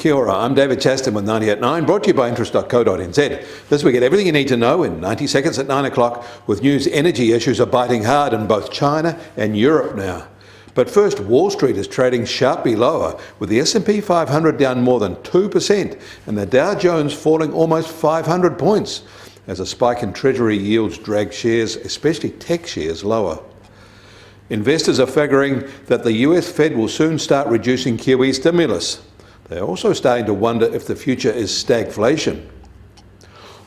Kia ora, I'm David Chaston with 90 at 9, brought to you by interest.co.nz. This week, get everything you need to know in 90 seconds at 9 o'clock, with news energy issues are biting hard in both China and Europe now. But first, Wall Street is trading sharply lower, with the S&P 500 down more than 2% and the Dow Jones falling almost 500 points, as a spike in Treasury yields drag shares, especially tech shares, lower. Investors are figuring that the US Fed will soon start reducing QE stimulus. They're also starting to wonder if the future is stagflation.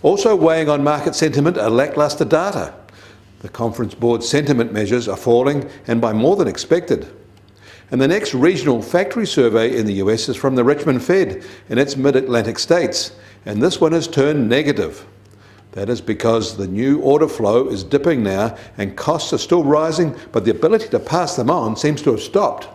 Also weighing on market sentiment are lacklustre data. The Conference Board's sentiment measures are falling, and by more than expected. And the next regional factory survey in the US is from the Richmond Fed in its mid-Atlantic states, and this one has turned negative. That is because the new order flow is dipping now and costs are still rising, but the ability to pass them on seems to have stopped.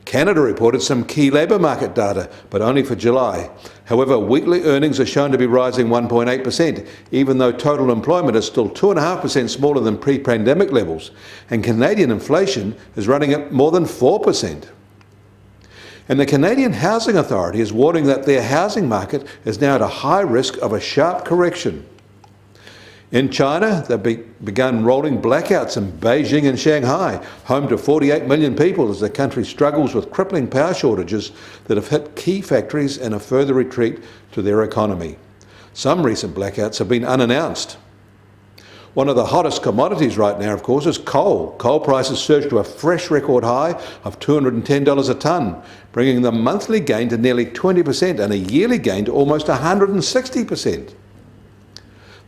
Canada reported some key labour market data, but only for July. However, weekly earnings are shown to be rising 1.8%, even though total employment is still 2.5% smaller than pre-pandemic levels, and Canadian inflation is running at more than 4%. And the Canadian Housing Authority is warning that their housing market is now at a high risk of a sharp correction. In China, they've begun rolling blackouts in Beijing and Shanghai, home to 48 million people, as the country struggles with crippling power shortages that have hit key factories and a further retreat to their economy. Some recent blackouts have been unannounced. One of the hottest commodities right now, of course, is coal. Coal prices surged to a fresh record high of $210 a tonne, bringing the monthly gain to nearly 20% and a yearly gain to almost 160%.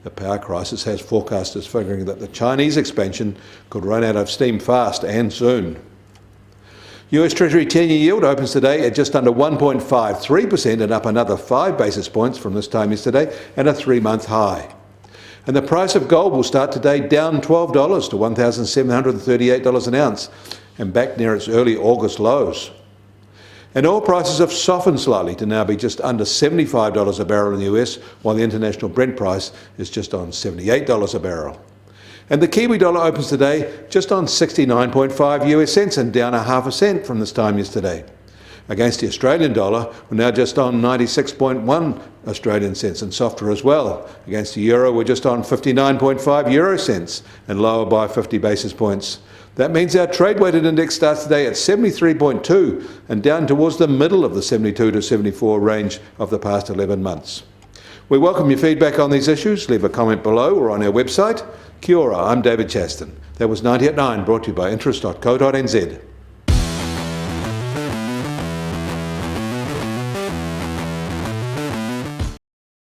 The power crisis has forecasters figuring that the Chinese expansion could run out of steam fast and soon. US Treasury 10-year yield opens today at just under 1.53% and up another 5 basis points from this time yesterday, and a 3-month high. And the price of gold will start today down $12 to $1,738 an ounce, and back near its early August lows. And oil prices have softened slightly to now be just under $75 a barrel in the US, while the international Brent price is just on $78 a barrel. And the Kiwi dollar opens today just on 69.5 US cents and down 0.5 cent from this time yesterday. Against the Australian dollar, we're now just on 96.1 Australian cents and softer as well. Against the euro, we're just on 59.5 euro cents and lower by 50 basis points. That means our trade-weighted index starts today at 73.2 and down towards the middle of the 72 to 74 range of the past 11 months. We welcome your feedback on these issues. Leave a comment below or on our website. Kia ora, I'm David Chaston. That was 90 at 9, brought to you by interest.co.nz.